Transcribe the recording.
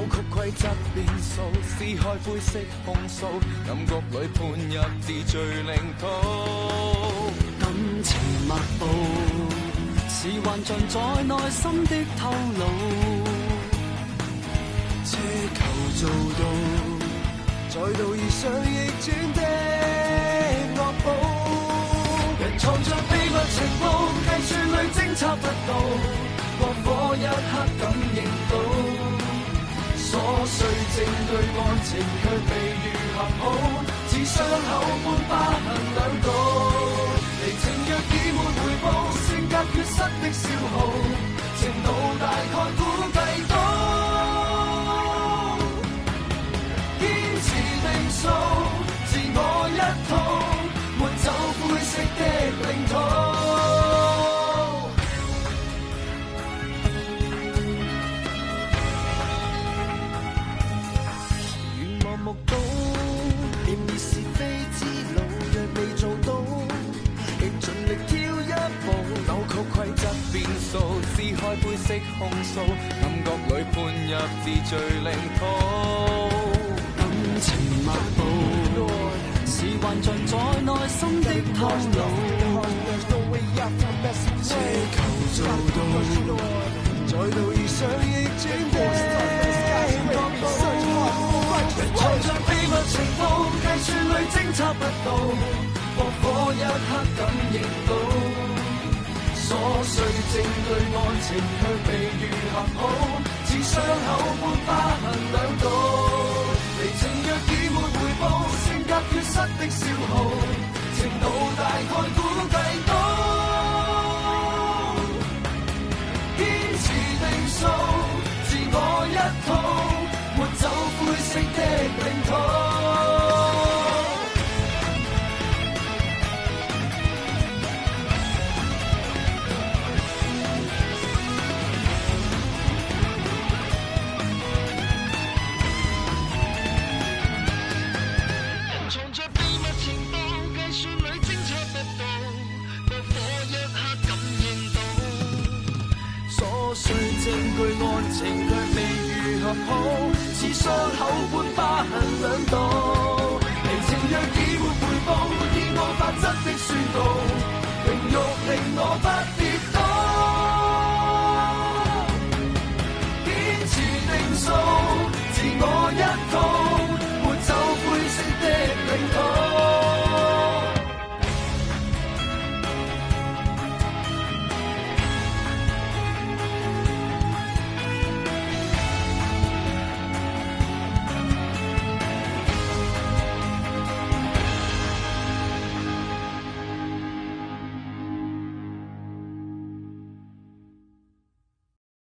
扭曲規則變數，撕開灰色控訴，感覺裏判入自罪領土。感情密布，是幻象在內心的透露。奢求做到，再度遇上逆轉的惡報。人藏着秘密情報，計算裏偵測不到，過火一刻感應到，瑣碎證據案情卻未如行好，似傷口般疤痕兩道。離情若已沒回報，性格缺失的消耗，程度大概估計到。堅持定數，自我一套，沒走灰色的領土。願望目睹，念滅是非之路，若未做到，亦盡力跳一步。扭曲規則變數，撕開灰色控訴，感覺裏判入自罪領土。感情密布，是幻象在內心的透露。奢求做到，再度遇上逆轉的惡報。人藏着秘密情報，計算裏偵測不到，過火一刻感應到，瑣碎證據案情卻未如行好，似傷口般疤痕兩道。離情若已沒回報，性格缺失的消耗，程度大概估計到。堅持定數，自我一套，沒走灰色的領土。碎證據案情卻未如合好，似傷口般疤痕兩道。離情若已沒回報，以我法則的宣告。